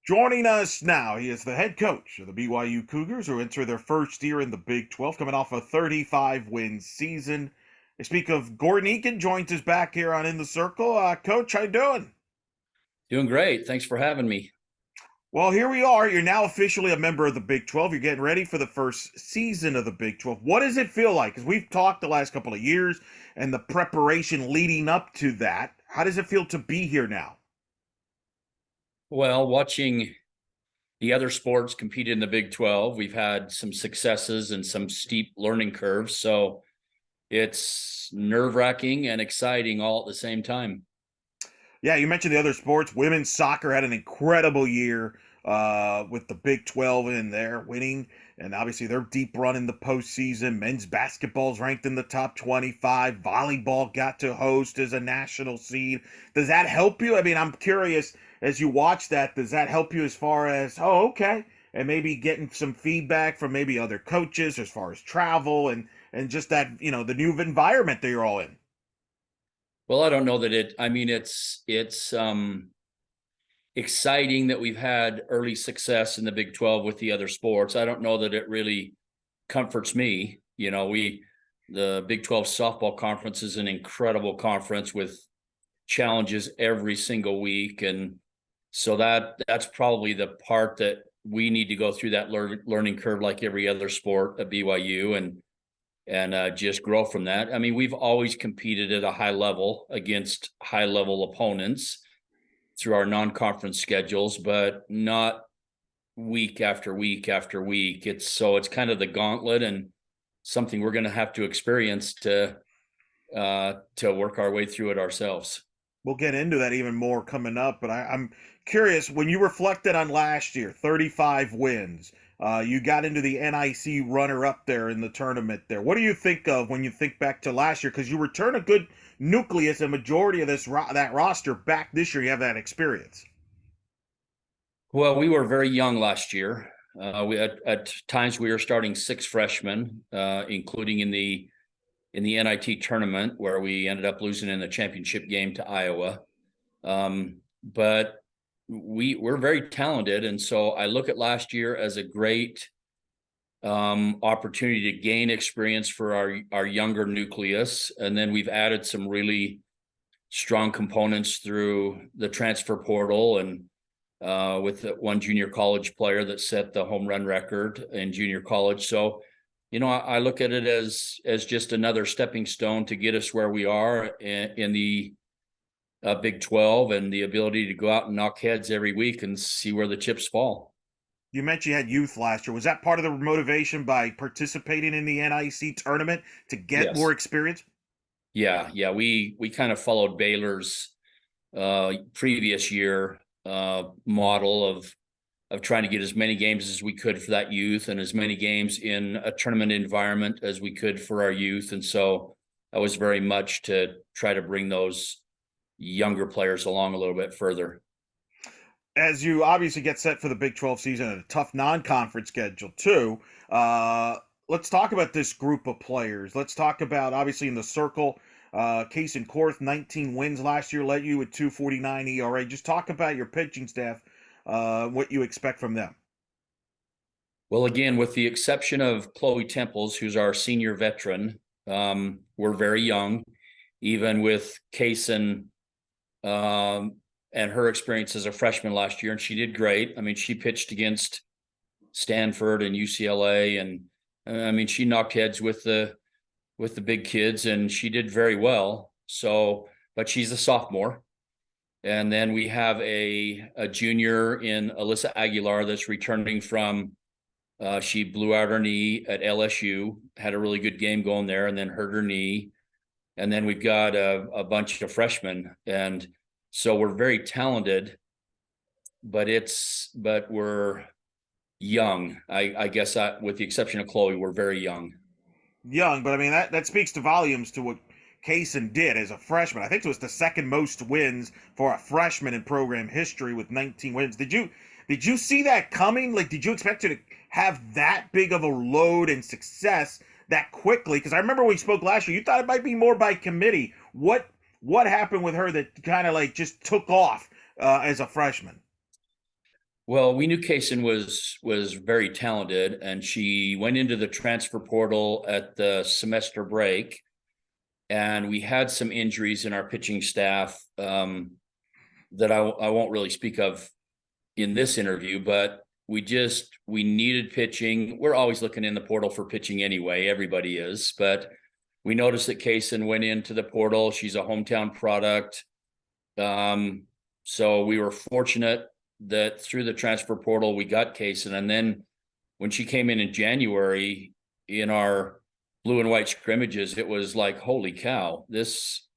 Joining us now, he is the head coach of the BYU Cougars, who enter their first year in the Big 12, coming off a 35-win season. I speak of Gordon Eakin, joins us back here on In the Circle. Coach, how you doing? Doing great. Thanks for having me. Well, here we are. You're now officially a member of the Big 12. You're getting ready for the first season of the Big 12. What does it feel like? Because we've talked the last couple of years and the preparation leading up to that. How does it feel to be here now? Well, watching the other sports compete in the Big 12, we've had some successes and some steep learning curves. So it's nerve-wracking and exciting all at the same time. Yeah, you mentioned the other sports. Women's soccer had an incredible year with the Big 12 in there winning, and obviously they're deep run in the postseason. Men's basketball's ranked in the top 25. Volleyball got to host as a national seed. Does that help you? I mean, I'm curious as you watch that. Does that help you as far as okay, and maybe getting some feedback from maybe other coaches as far as travel and just that the new environment that you're all in? Well, I don't know that it's exciting that we've had early success in the Big 12 with the other sports. I don't know that it really comforts me. The Big 12 softball conference is an incredible conference with challenges every single week. And so that's probably the part that we need to go through that learning curve like every other sport at BYU and just grow from that. I mean, we've always competed at a high level against high level opponents through our non-conference schedules, but not week after week after week. It's kind of the gauntlet and something we're going to have to experience to work our way through it ourselves. We'll get into that even more coming up, but I'm curious when you reflected on last year, 35 wins. You got into the NIC runner up there in the tournament there. What do you think of when you think back to last year? Because you return a good nucleus, a majority of that roster back this year. You have that experience. Well, we were very young last year. We at times we were starting six freshmen, including in the NIT tournament where we ended up losing in the championship game to Iowa. But we're very talented, and so I look at last year as a great opportunity to gain experience for our younger nucleus, and then we've added some really strong components through the transfer portal and with one junior college player that set the home run record in junior college. So, I look at it as just another stepping stone to get us where we are in the Big 12 and the ability to go out and knock heads every week and see where the chips fall. You mentioned you had youth last year. Was that part of the motivation by participating in the NIC tournament to get more Yes. experience? Yeah. We kind of followed Baylor's previous year model of trying to get as many games as we could for that youth and as many games in a tournament environment as we could for our youth. And so that was very much to try to bring those younger players along a little bit further. As you obviously get set for the Big 12 season and a tough non-conference schedule too, let's talk about this group of players. Let's talk about obviously in the circle, Case and Korth, 19 wins last year, led you with 2.49 ERA. Just talk about your pitching staff, what you expect from them. Well, again, with the exception of Chloe Temples, who's our senior veteran, we're very young, even with Kaysen and her experience as a freshman last year, and she did great. I mean, she pitched against Stanford and UCLA, and I mean, she knocked heads with the big kids, and she did very well. So, but she's a sophomore. And then we have a junior in Alyssa Aguilar that's returning from she blew out her knee at LSU, had a really good game going there, and then hurt her knee. And then we've got a bunch of freshmen, and so we're very talented, but we're young. I guess with the exception of Chloe, we're very young. Young, but I mean that speaks to volumes to what Kaysen did as a freshman. I think it was the second most wins for a freshman in program history with 19 wins. Did you see that coming? Like, did you expect her to have that big of a load and success that quickly? Because I remember when we spoke last year, you thought it might be more by committee. What happened with her that kind of like just took off as a freshman? Well, we knew Kaysen was very talented, and she went into the transfer portal at the semester break, and we had some injuries in our pitching staff that I won't really speak of in this interview, but we needed pitching. We're always looking in the portal for pitching anyway. Everybody is, but we noticed that Kaysen went into the portal. She's a hometown product. So we were fortunate that through the transfer portal we got Kaysen, and then when she came in January in our blue and white scrimmages, it was like, holy cow, this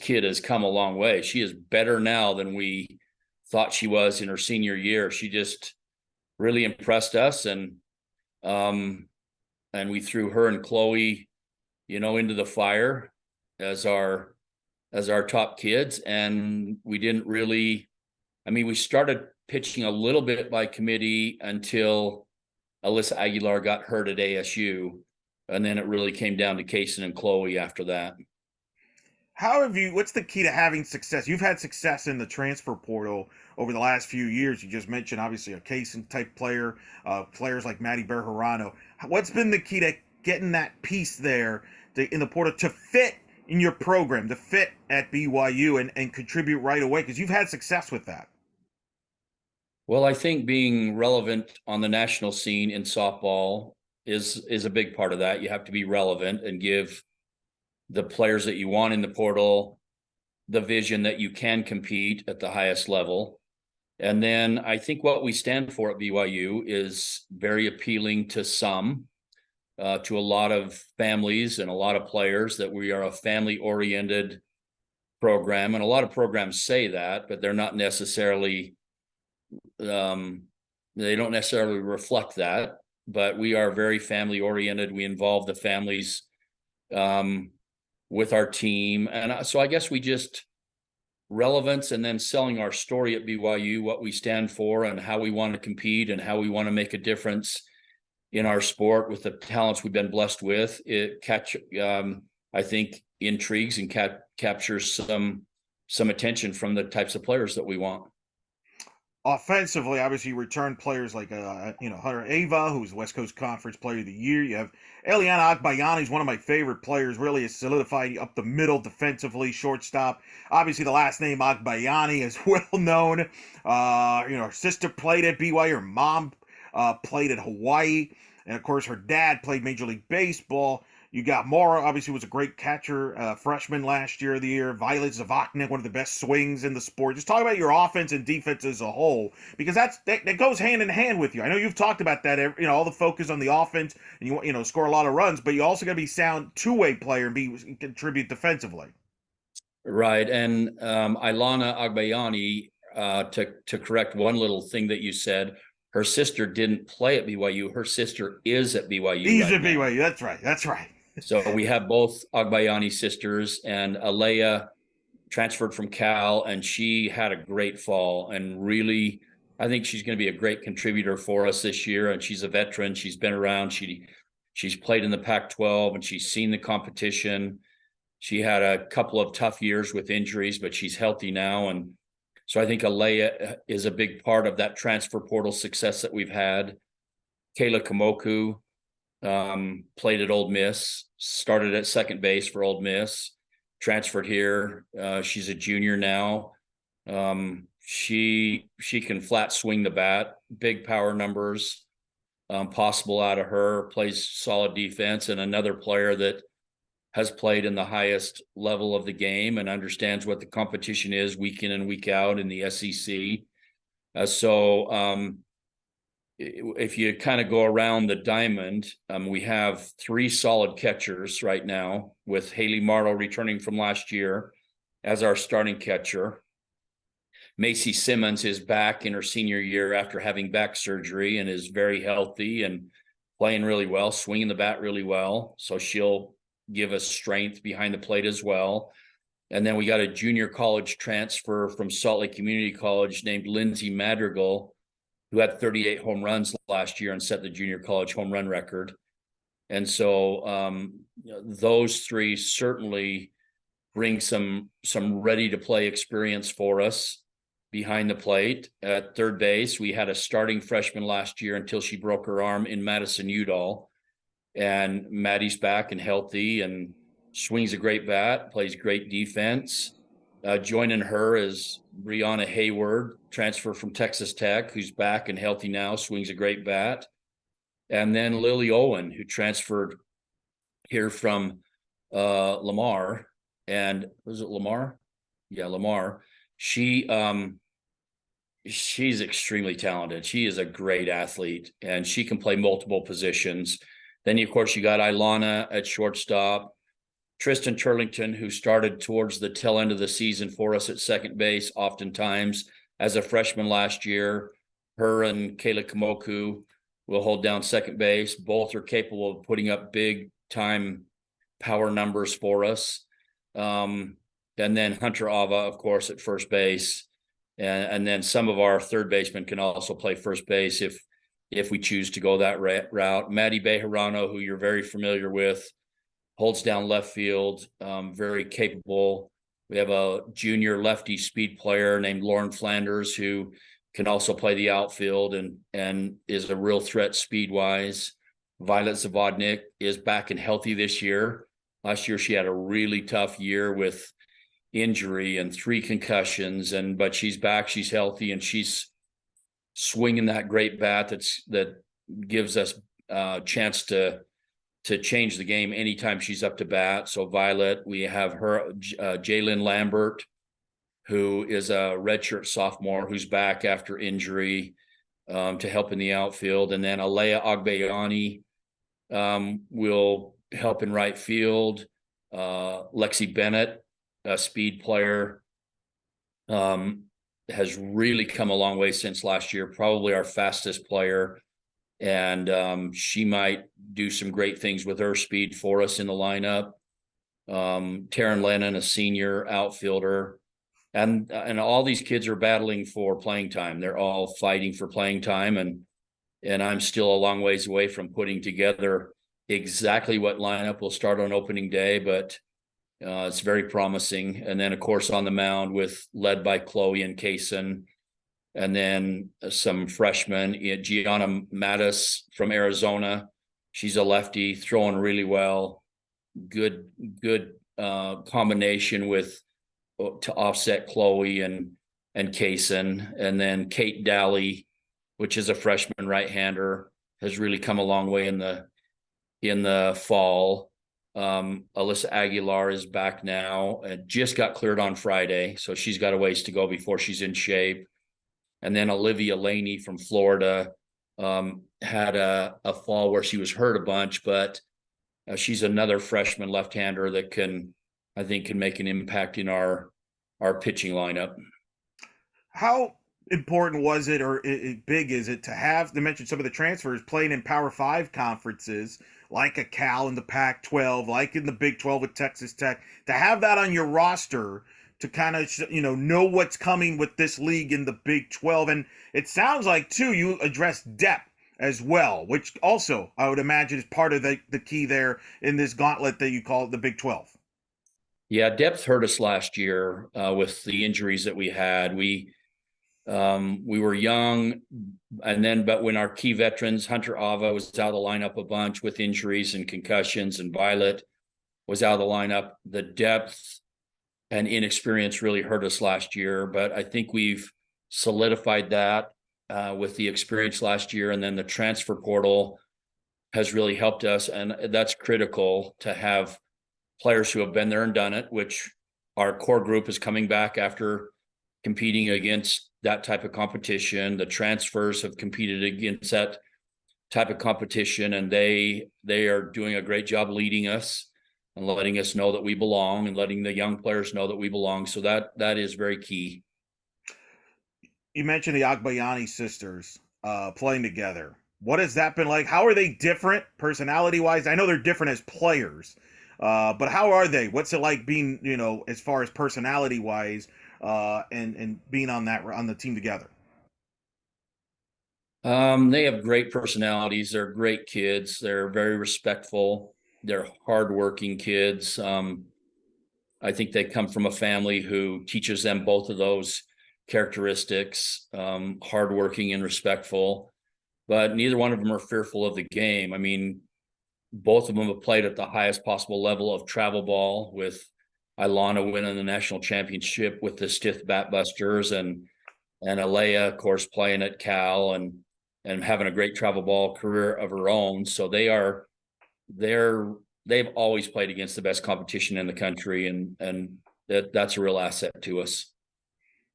kid has come a long way. She is better now than we thought she was in her senior year. She just really impressed us, and we threw her and Chloe, into the fire as our top kids. And we didn't really, we started pitching a little bit by committee until Alyssa Aguilar got hurt at ASU. And then it really came down to Kaysen and Chloe after that. What's the key to having success? You've had success in the transfer portal over the last few years. You just mentioned, obviously, a Kaysen type player, players like Maddie Bejarano. What's been the key to getting that piece there in the portal to fit in your program, to fit at BYU and contribute right away? Because you've had success with that. Well, I think being relevant on the national scene in softball is a big part of that. You have to be relevant and give the players that you want in the portal the vision that you can compete at the highest level. And then I think what we stand for at BYU is very appealing to some, to a lot of families and a lot of players, that we are a family-oriented program. And a lot of programs say that, but they're not necessarily, they don't necessarily reflect that. But we are very family-oriented. We involve the families with our team. And so I guess we just relevance, and then selling our story at BYU, what we stand for and how we want to compete and how we want to make a difference in our sport with the talents we've been blessed with. I think intrigues and captures some attention from the types of players that we want. Offensively, obviously, you return players like Hunter Ava, who's West Coast Conference Player of the Year. You have Eliana Agbayani, who's one of my favorite players. Really is solidified up the middle defensively, shortstop. Obviously, the last name Agbayani is well known. Her sister played at BYU. Her mom played at Hawaii, and of course, her dad played Major League Baseball. You got Mora, obviously, was a great catcher, freshman last year of the year. Violet Zavachnik, one of the best swings in the sport. Just talk about your offense and defense as a whole, because that goes hand in hand with you. I know you've talked about that, all the focus on the offense, and you score a lot of runs, but you also got to be sound two-way player and contribute defensively. Right. And Ilana Agbayani, to correct one little thing that you said, her sister didn't play at BYU. Her sister is at BYU. She's at BYU. That's right. That's right. So we have both Agbayani sisters, and Alea transferred from Cal, and she had a great fall, and really, I think she's going to be a great contributor for us this year. And she's a veteran. She's been around. She's played in the Pac-12, and she's seen the competition. She had a couple of tough years with injuries, but she's healthy now. And so I think Alea is a big part of that transfer portal success that we've had. Kayla Kamoku played at Ole Miss, started at second base for Ole Miss, transferred here. She's a junior now. She can flat swing the bat, big power numbers possible out of her, plays solid defense. And another player that has played in the highest level of the game and understands what the competition is week in and week out in the SEC. If you kind of go around the diamond, we have three solid catchers right now, with Haley Marlowe returning from last year as our starting catcher. Macy Simmons is back in her senior year after having back surgery and is very healthy and playing really well, swinging the bat really well. So she'll give us strength behind the plate as well. And then we got a junior college transfer from Salt Lake Community College named Lindsay Madrigal, who had 38 home runs last year and set the junior college home run record. And so those three certainly bring some ready to play experience for us. behind the plate. At third base, we had a starting freshman last year until she broke her arm in Madison Udall. And Maddie's back and healthy and swings a great bat, plays great defense. Joining her is Brianna Hayward, transfer from Texas Tech, who's back and healthy now, swings a great bat. And then Lily Owen, who transferred here from Lamar. And was it Lamar? Yeah, Lamar. She she's extremely talented. She is a great athlete, and she can play multiple positions. Then, of course, you got Ilana at shortstop, Tristan Turlington, who started towards the tail end of the season for us at second base, oftentimes as a freshman last year. Her and Kayla Kamoku will hold down second base. Both are capable of putting up big time power numbers for us. And then Hunter Ava, of course, at first base. And then some of our third basemen can also play first base if we choose to go that route. Maddie Bejarano, who you're very familiar with, holds down left field, very capable. We have a junior lefty speed player named Lauren Flanders who can also play the outfield and is a real threat speed-wise. Violet Zavodnik is back and healthy this year. Last year, she had a really tough year with injury and 3 concussions, but she's back, she's healthy, and she's swinging that great bat that gives us a chance to change the game anytime she's up to bat. So Violet, we have her, Jalen Lambert, who is a redshirt sophomore who's back after injury to help in the outfield. And then Alea Agbayani will help in right field. Lexi Bennett, a speed player, has really come a long way since last year, probably our fastest player. And she might do some great things with her speed for us in the lineup. Taryn Lennon, a senior outfielder. And all these kids are battling for playing time. They're all fighting for playing time. And I'm still a long ways away from putting together exactly what lineup will start on opening day, but it's very promising. And then, of course, on the mound led by Chloe and Kaysen, and then some freshmen. Gianna Mattis from Arizona. She's a lefty, throwing really well. Good combination to offset Chloe and Kaysen. And then Kate Daly, which is a freshman right-hander, has really come a long way in the fall. Alyssa Aguilar is back now and just got cleared on Friday, so she's got a ways to go before she's in shape. And then Olivia Laney from Florida had a fall where she was hurt a bunch, but she's another freshman left-hander that I think can make an impact in our pitching lineup. How important was it, or big is it, to have, to mention some of the transfers playing in Power 5 conferences like a Cal in the Pac-12, like in the Big 12 with Texas Tech, to have that on your roster to kind of, know what's coming with this league in the Big 12. And it sounds like, too, you address depth as well, which also I would imagine is part of the key there in this gauntlet that you call it the Big 12. Yeah, depth hurt us last year with the injuries that we had. We were young, but when our key veterans, Hunter Ava was out of the lineup a bunch with injuries and concussions, and Violet was out of the lineup, the depth and inexperience really hurt us last year. But I think we've solidified that with the experience last year, and then the transfer portal has really helped us, and that's critical to have players who have been there and done it, which our core group is coming back after competing against that type of competition. The transfers have competed against that type of competition, and they are doing a great job leading us and letting us know that we belong, and letting the young players know that we belong. So that is very key. You mentioned the Agbayani sisters playing together. What has that been like? How are they different personality-wise? I know they're different as players, but how are they? What's it like being, as far as personality-wise, and being on the team together? They have great personalities. They're great kids. They're very respectful. They're hardworking kids. I think they come from a family who teaches them both of those characteristics, hardworking and respectful, but neither one of them are fearful of the game. I mean, both of them have played at the highest possible level of travel ball, with Ilana winning the national championship with the Stith Batbusters, and Alea, of course, playing at Cal and having a great travel ball career of her own. So they've always played against the best competition in the country, and that's a real asset to us.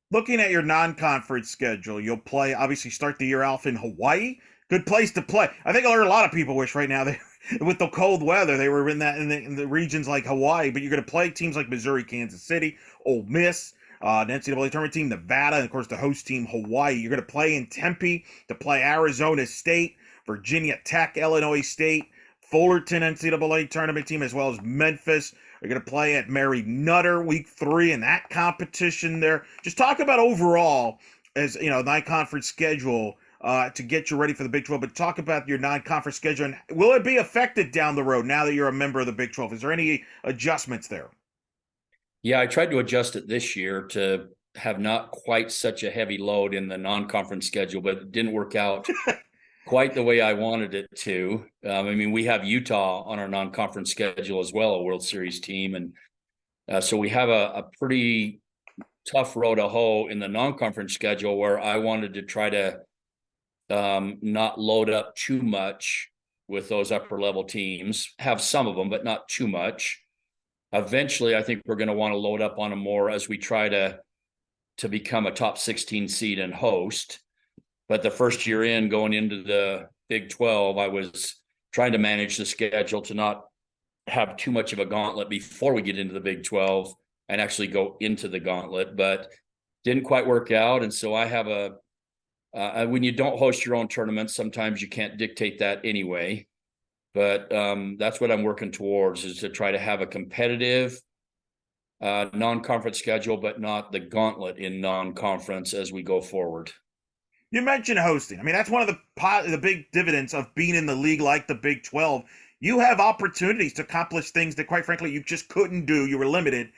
Looking at your non-conference schedule, you'll play, obviously start the year off in Hawaii. Good place to play. I think a lot of people wish right now they, with the cold weather, they were in the regions like Hawaii. But you're going to play teams like Missouri, Kansas City, Ole Miss, the NCAA tournament team, Nevada, and of course the host team Hawaii. You're going to play in Tempe to play Arizona State, Virginia Tech, Illinois State, Fullerton NCAA tournament team, as well as Memphis. They're going to play at Mary Nutter week 3 in that competition there. Just talk about overall, as you know, non-conference schedule to get you ready for the Big 12, but talk about your non-conference schedule, and will it be affected down the road now that you're a member of the Big 12? Is there any adjustments there? Yeah, I tried to adjust it this year to have not quite such a heavy load in the non-conference schedule, but it didn't work out quite the way I wanted it to. I mean, we have Utah on our non-conference schedule as well, a World Series team. And so we have a pretty tough row to hoe in the non-conference schedule, where I wanted to try to not load up too much with those upper level teams, have some of them, but not too much. Eventually, I think we're going to want to load up on them more as we try to become a top 16 seed and host. But the first year in, going into the Big 12, I was trying to manage the schedule to not have too much of a gauntlet before we get into the Big 12 and actually go into the gauntlet, but didn't quite work out. And so I have when you don't host your own tournaments, sometimes you can't dictate that anyway. But that's what I'm working towards, is to try to have a competitive non-conference schedule, but not the gauntlet in non-conference as we go forward. You mentioned hosting. I mean, that's one of the big dividends of being in the league like the Big 12. You have opportunities to accomplish things that, quite frankly, you just couldn't do. You were limited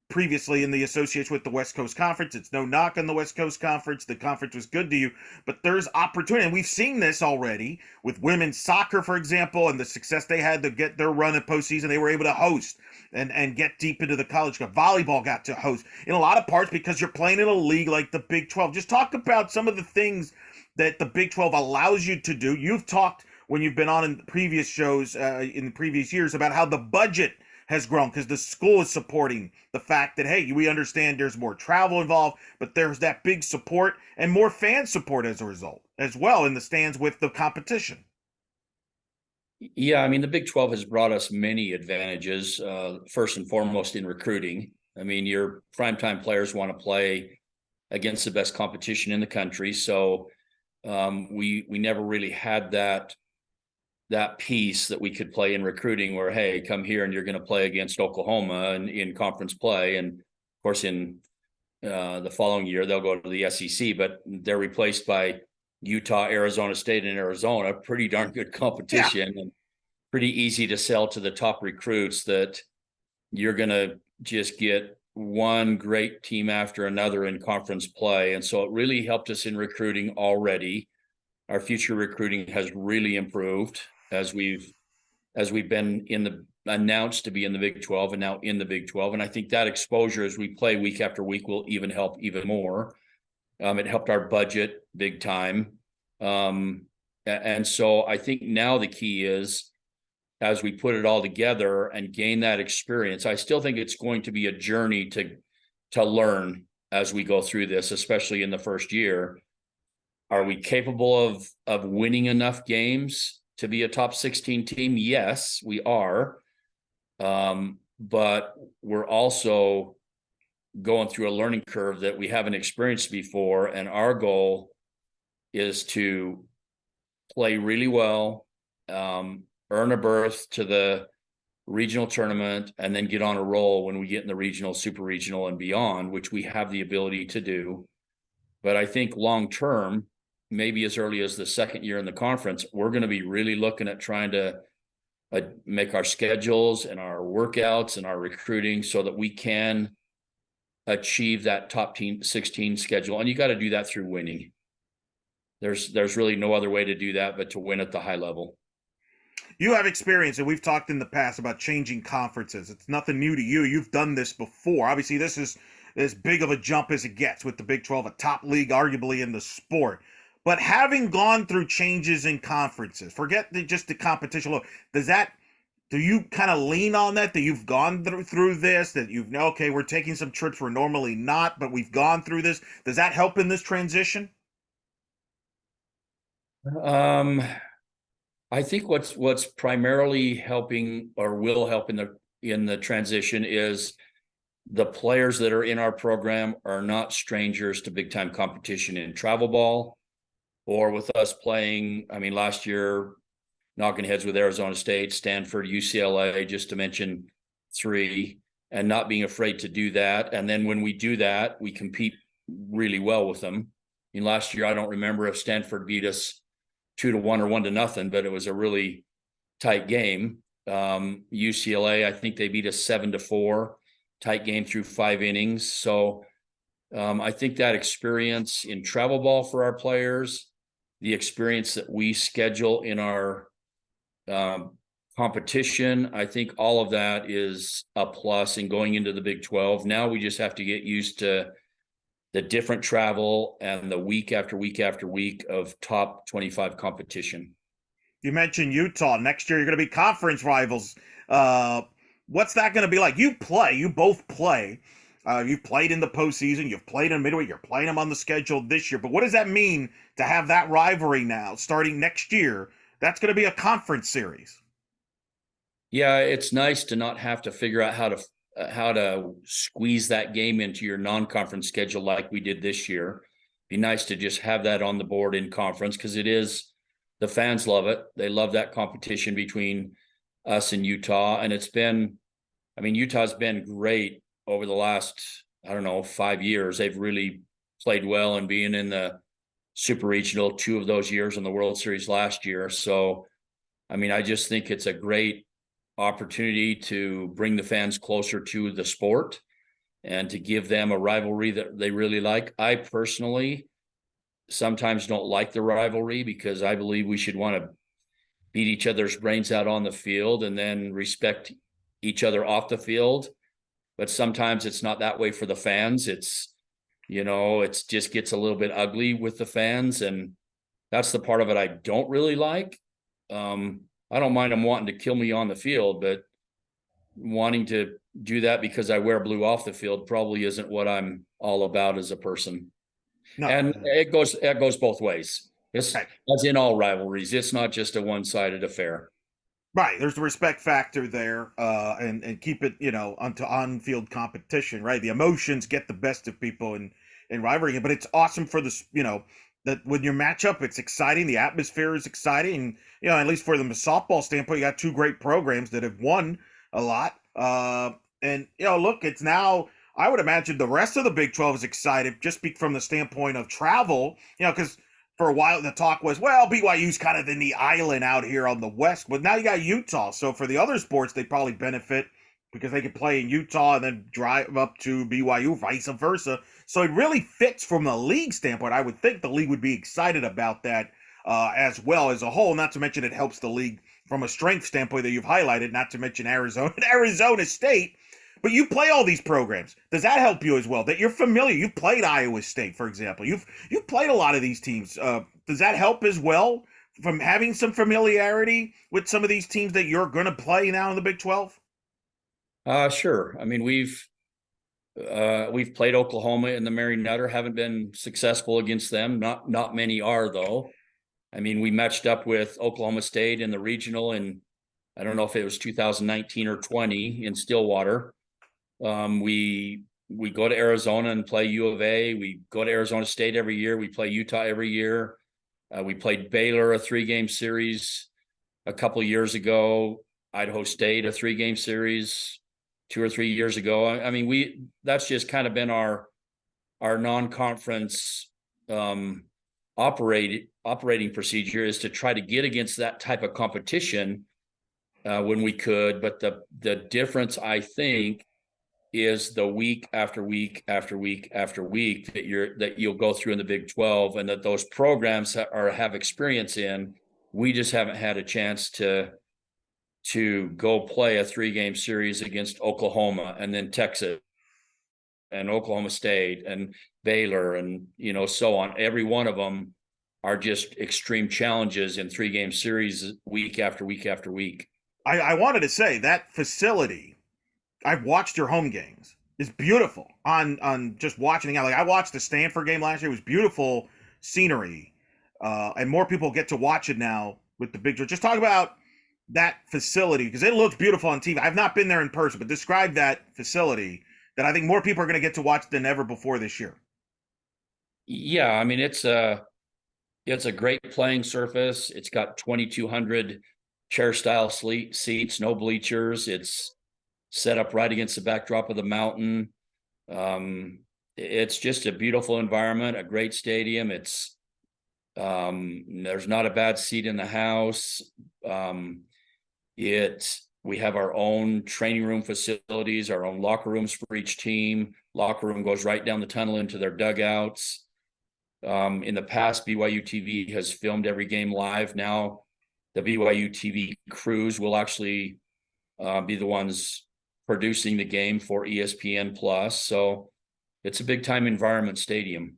previously in the association with the West Coast Conference. It's no knock on the West Coast Conference. The conference was good to you, but there's opportunity. And we've seen this already with women's soccer, for example, and the success they had to get their run in postseason. They were able to host and get deep into the college cup. Volleyball got to host in a lot of parts because you're playing in a league like the Big 12. Just talk about some of the things that the Big 12 allows you to do. You've talked when you've been on in previous shows in the previous years about how the budget has grown because the school is supporting the fact that, hey, we understand there's more travel involved, but there's that big support and more fan support as a result as well in the stands with the competition. Yeah, I mean, the Big 12 has brought us many advantages, first and foremost in recruiting. I mean, your primetime players want to play against the best competition in the country. So we never really had that piece that we could play in recruiting where, hey, come here and you're going to play against Oklahoma in conference play. And of course, in the following year, they'll go to the SEC, but they're replaced by Utah, Arizona State, and Arizona. Pretty darn good competition, and pretty easy to sell to the top recruits that you're going to just get one great team after another in conference play. And so it really helped us in recruiting already. Our future recruiting has really improved as we've been announced to be in the Big 12 and now in the Big 12. And I think that exposure as we play week after week will even help even more. It helped our budget big time. And so I think now the key is, as we put it all together and gain that experience, I still think it's going to be a journey to learn as we go through this, especially in the first year. Are we capable of winning enough games to be a top 16 team? Yes, we are. But we're also going through a learning curve that we haven't experienced before. And our goal is to play really well, earn a berth to the regional tournament, and then get on a roll when we get in the regional, super regional, and beyond, which we have the ability to do. But I think long-term, maybe as early as the second year in the conference, we're going to be really looking at trying to make our schedules and our workouts and our recruiting so that we can achieve that top 16 schedule. And you got to do that through winning. There's really no other way to do that but to win at the high level. You have experience, and we've talked in the past about changing conferences. It's nothing new to you. You've done this before. Obviously, this is as big of a jump as it gets with the Big 12, a top league arguably in the sport. But having gone through changes in conferences, forget just the competition. Look, do you kind of lean on that you've gone through this, that you've know, okay, we're taking some trips we're normally not, but we've gone through this? Does that help in this transition? I think what's primarily helping or will help in the transition is the players that are in our program are not strangers to big time competition in travel ball or with us playing. I mean, last year, knocking heads with Arizona State, Stanford, UCLA, just to mention three, and not being afraid to do that. And then when we do that, we compete really well with them. I mean, last year, I don't remember if Stanford beat us 2-1 or 1-0, but it was a really tight game. UCLA, I think they beat us 7-4, tight game through 5 innings. So I think that experience in travel ball for our players, the experience that we schedule in our competition, I think all of that is a plus in going into the Big 12. Now we just have to get used to the different travel and the week after week after week of top 25 competition. You mentioned Utah. Next year, you're going to be conference rivals. What's that going to be like? You both play. You've played in the postseason. You've played in midweek. You're playing them on the schedule this year. But what does that mean to have that rivalry now starting next year? That's going to be a conference series. Yeah, it's nice to not have to figure out how to squeeze that game into your non-conference schedule like we did this year. Be nice to just have that on the board in conference because the fans love it. They love that competition between us and Utah. And Utah's been great over the last, 5 years. They've really played well and being in the Super Regional 2 of those years in the World Series last year. So, I just think it's a great opportunity to bring the fans closer to the sport and to give them a rivalry that they really like. I personally sometimes don't like the rivalry because I believe we should want to beat each other's brains out on the field and then respect each other off the field. But sometimes it's not that way for the fans. It's just gets a little bit ugly with the fans. And that's the part of it I don't really like. I don't mind them wanting to kill me on the field, but wanting to do that because I wear blue off the field probably isn't what I'm all about as a person. No. And it goes both ways. It's Right. as in all rivalries. It's not just a one-sided affair. Right, there's the respect factor there, and keep it, onto on-field competition. Right, the emotions get the best of people in rivalry, but it's awesome for this, that when you match up, it's exciting. The atmosphere is exciting. At least for the softball standpoint, you got 2 great programs that have won a lot. And look, it's now. I would imagine the rest of the Big 12 is excited just from the standpoint of travel. Because for a while the talk was, well, BYU's kind of in the island out here on the west, but now you got Utah. So for the other sports, they probably benefit because they can play in Utah and then drive up to BYU, vice versa. So it really fits from the league standpoint. I would think the league would be excited about that as well as a whole. Not to mention it helps the league from a strength standpoint that you've highlighted. Not to mention Arizona State. But you play all these programs. Does that help you as well? That you're familiar. You've played Iowa State, for example. You've played a lot of these teams. Does that help as well from having some familiarity with some of these teams that you're going to play now in the Big 12? Sure. We've played Oklahoma in the Mary Nutter. Haven't been successful against them. Not many are though. We matched up with Oklahoma State in the regional, and I don't know if it was 2019 or 20 in Stillwater. We go to Arizona and play U of A. We go to Arizona State every year. We play Utah every year. We played Baylor a 3-game series a couple of years ago. Idaho State a 3-game series 2 or 3 years ago. That's just kind of been our non-conference operating procedure is to try to get against that type of competition when we could. But the difference, I think, is the week after week after week after week that you'll go through in the Big 12, and that those programs have experience in. We just haven't had a chance to go play a 3-game series against Oklahoma and then Texas and Oklahoma State and Baylor and so on. Every one of them are just extreme challenges in 3-game series week after week after week. I wanted to say that facility, I've watched your home games. It's beautiful on just watching it. Like I watched the Stanford game last year. It was beautiful scenery, and more people get to watch it now with the big. Just talk about that facility because it looks beautiful on TV. I've not been there in person, but describe that facility that I think more people are going to get to watch than ever before this year. Yeah, I mean it's a great playing surface. It's got 2,200 chair style seats, no bleachers. It's set up right against the backdrop of the mountain. It's just a beautiful environment, a great stadium. It's there's not a bad seat in the house. We have our own training room facilities, our own locker rooms for each team. Locker room goes right down the tunnel into their dugouts. In the past, BYU TV has filmed every game live. Now the BYU TV crews will actually be the ones producing the game for ESPN Plus. So it's a big time environment stadium.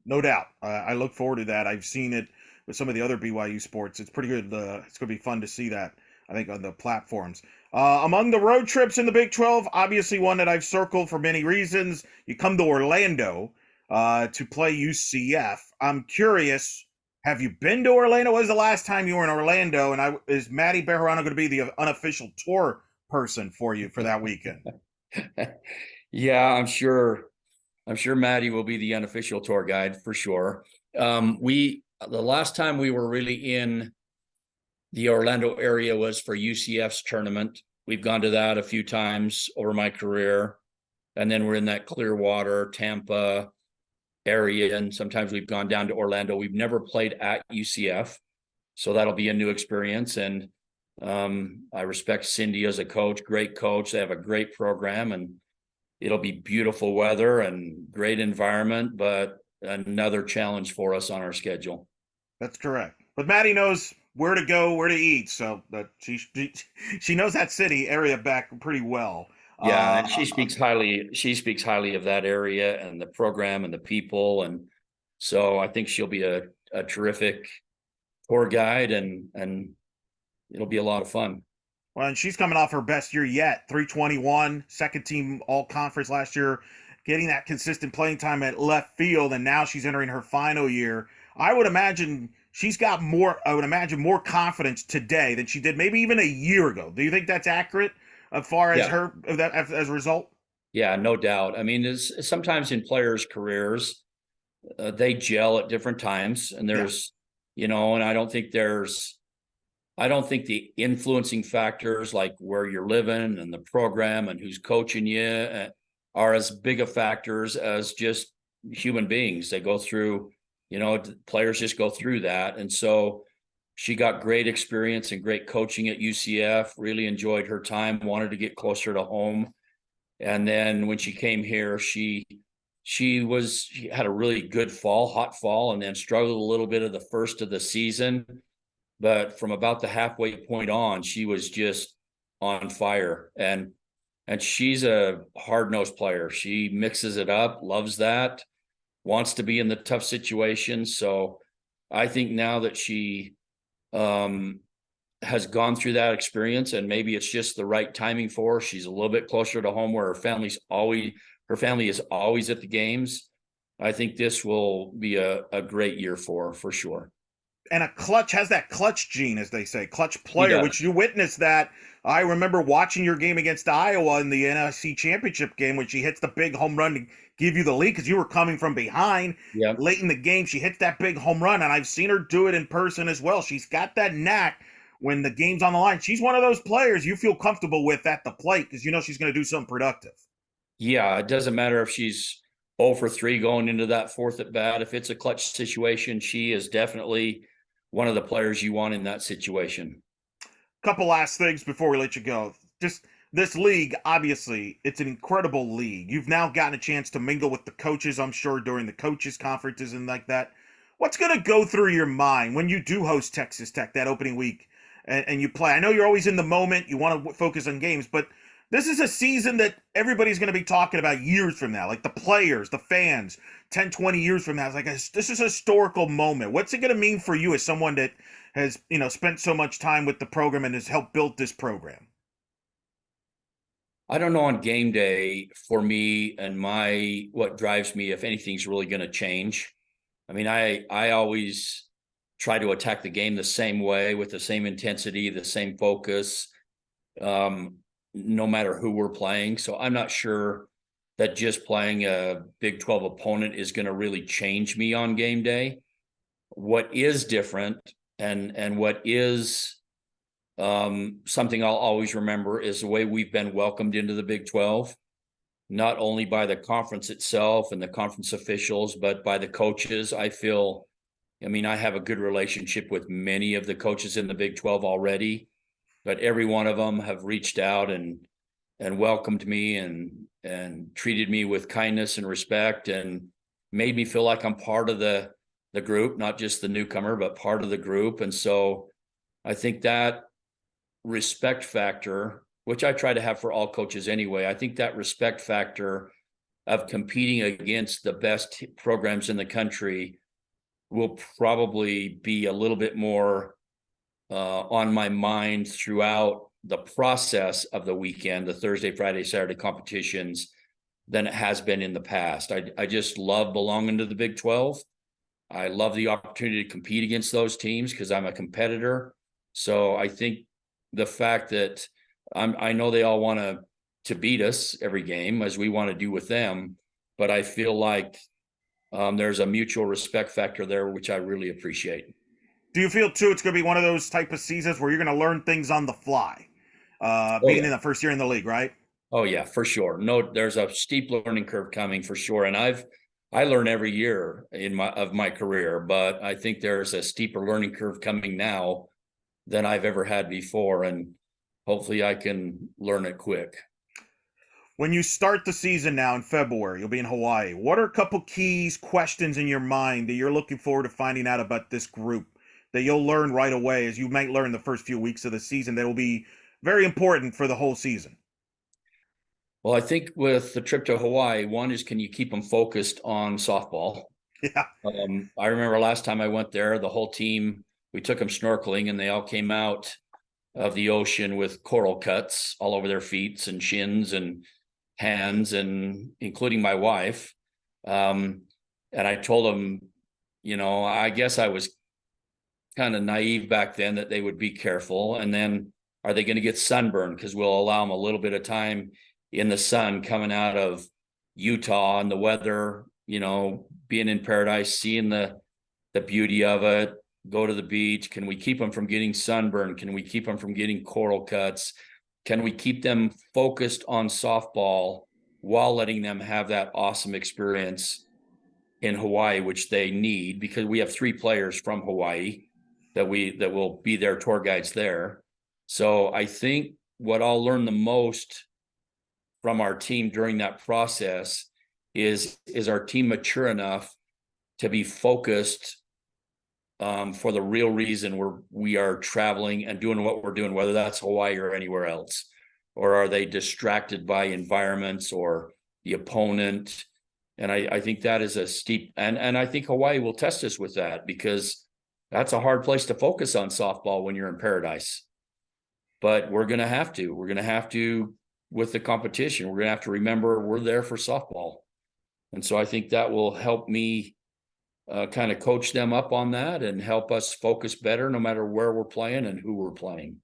No doubt. I look forward to that. I've seen it with some of the other BYU sports. It's pretty good. It's going to be fun to see that, I think, on the platforms. Among the road trips in the Big 12, obviously one that I've circled for many reasons, you come to Orlando to play UCF. I'm curious, have you been to Orlando? When was the last time you were in Orlando? And is Maddie Bejarano going to be the unofficial tour person for you for that weekend? Yeah, I'm sure Maddie will be the unofficial tour guide for sure. The last time we were really in the Orlando area was for UCF's tournament. We've gone to that a few times over my career. And then we're in that Clearwater, Tampa area. And sometimes we've gone down to Orlando. We've never played at UCF. So that'll be a new experience. And I respect Cindy as a coach, great coach. They have a great program and it'll be beautiful weather and great environment, but another challenge for us on our schedule. That's correct. But Maddie knows where to go, where to eat. So that she knows that city area back pretty well. Yeah, and she speaks highly of that area and the program and the people. And so I think she'll be a terrific tour guide and it'll be a lot of fun. Well, and she's coming off her best year yet, 321, second team all conference last year, getting that consistent playing time at left field, and now she's entering her final year. I would imagine she's got more confidence today than she did maybe even a year ago. Do you think that's accurate as far as her as a result? Yeah, no doubt. I mean, sometimes in players' careers, they gel at different times, and and I don't think the influencing factors like where you're living and the program and who's coaching you are as big of factors as just human beings. They go through, players just go through that. And so she got great experience and great coaching at UCF, really enjoyed her time, wanted to get closer to home. And then when she came here, she had a really good fall, hot fall, and then struggled a little bit of the first of the season. But from about the halfway point on, she was just on fire. And she's a hard-nosed player. She mixes it up, loves that, wants to be in the tough situations. So I think now that she has gone through that experience, and maybe it's just the right timing for her, she's a little bit closer to home where her family is always at the games. I think this will be a great year for sure. And has that clutch gene, as they say, clutch player, which you witnessed that. I remember watching your game against Iowa in the NFC Championship game when she hits the big home run to give you the lead because you were coming from behind. Yep. Late in the game, she hits that big home run, and I've seen her do it in person as well. She's got that knack when the game's on the line. She's one of those players you feel comfortable with at the plate because you know she's going to do something productive. Yeah, it doesn't matter if she's 0 for 3 going into that fourth at bat. If it's a clutch situation, she is definitely one of the players you want in that situation. Couple last things before we let you go. Just this league, obviously, it's an incredible league. You've now gotten a chance to mingle with the coaches, I'm sure, during the coaches' conferences and like that. What's going to go through your mind when you do host Texas Tech that opening week and you play? I know you're always in the moment. You want to focus on games, but this is a season that everybody's going to be talking about years from now, like the players, the fans, 10, 20 years from now. It's like, this is a historical moment. What's it going to mean for you as someone that has, spent so much time with the program and has helped build this program? I don't know on game day for me and what drives me if anything's really going to change. I mean, I always try to attack the game the same way with the same intensity, the same focus, no matter who we're playing. So I'm not sure that just playing a Big 12 opponent is going to really change me on game day. What is different and what is something I'll always remember is the way we've been welcomed into the Big 12, not only by the conference itself and the conference officials, but by the coaches. I have a good relationship with many of the coaches in the Big 12 already, but every one of them have reached out and welcomed me and treated me with kindness and respect and made me feel like I'm part of the group, not just the newcomer, but part of the group. And so I think that respect factor, which I try to have for all coaches anyway, I think that respect factor of competing against the best programs in the country will probably be a little bit more on my mind throughout the process of the weekend, the Thursday, Friday, Saturday competitions, than it has been in the past. I just love belonging to the Big 12. I love the opportunity to compete against those teams because I'm a competitor. So I think the fact that I know they all want to beat us every game, as we want to do with them, but I feel like there's a mutual respect factor there, which I really appreciate. Do you feel too it's going to be one of those type of seasons where you're going to learn things on the fly, Oh being yeah. in the first year in the league, right? Oh yeah, for sure. No, there's a steep learning curve coming for sure. And I learn every year of my career, but I think there's a steeper learning curve coming now than I've ever had before. And hopefully I can learn it quick. When you start the season now in February, you'll be in Hawaii. What are a couple keys, questions in your mind that you're looking forward to finding out about this group that you'll learn right away, as you might learn the first few weeks of the season, that will be very important for the whole season? Well, I think with the trip to Hawaii, one is, can you keep them focused on softball? Yeah. I remember last time I went there, the whole team, we took them snorkeling and they all came out of the ocean with coral cuts all over their feet and shins and hands, and including my wife. And I told them, I guess I was kind of naive back then that they would be careful. And then, are they going to get sunburned? Because we'll allow them a little bit of time in the sun coming out of Utah and the weather, being in paradise, seeing the beauty of it, go to the beach. Can we keep them from getting sunburned? Can we keep them from getting coral cuts? Can we keep them focused on softball while letting them have that awesome experience in Hawaii, which they need, because we have 3 players from Hawaii that will be their tour guides there. So I think what I'll learn the most from our team during that process is our team mature enough to be focused for the real reason we are traveling and doing what we're doing, whether that's Hawaii or anywhere else? Or are they distracted by environments or the opponent? And I think that is a steep, and I think Hawaii will test us with that, because that's a hard place to focus on softball when you're in paradise. But we're going to have to with the competition. We're going to have to remember we're there for softball. And so I think that will help me kind of coach them up on that and help us focus better no matter where we're playing and who we're playing.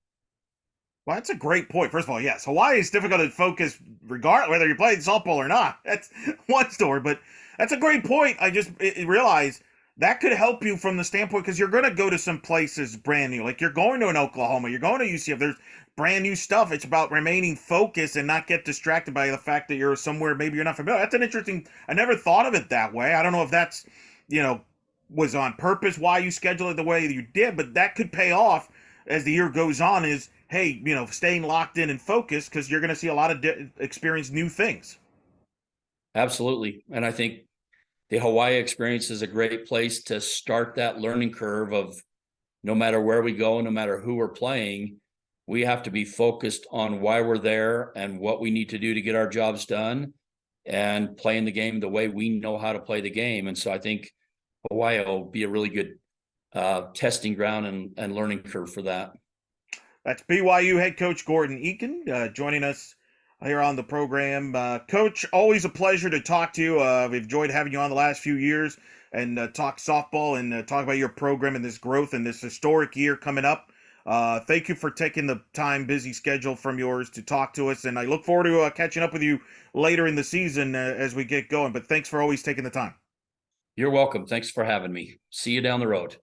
Well, that's a great point. First of all, yes, Hawaii is difficult to focus regardless whether you're playing softball or not. That's one story, but that's a great point. I just realized that could help you from the standpoint, because you're going to go to some places brand new. Like, you're going to an Oklahoma, you're going to UCF. There's brand new stuff. It's about remaining focused and not get distracted by the fact that you're somewhere maybe you're not familiar. That's an interesting. I never thought of it that way. I don't know if that's was on purpose why you schedule it the way you did, but that could pay off as the year goes on. Is hey, staying locked in and focused because you're going to see a lot of experience new things. Absolutely. And I think the Hawaii experience is a great place to start that learning curve of no matter where we go, no matter who we're playing, we have to be focused on why we're there and what we need to do to get our jobs done and playing the game the way we know how to play the game. And so I think Hawaii will be a really good testing ground and learning curve for that. That's BYU head coach Gordon Eakin joining us here on the program. Coach, always a pleasure to talk to you. We've enjoyed having you on the last few years and talk softball and talk about your program and this growth and this historic year coming up. Thank you for taking the time, busy schedule from yours to talk to us. And I look forward to catching up with you later in the season as we get going. But thanks for always taking the time. You're welcome. Thanks for having me. See you down the road.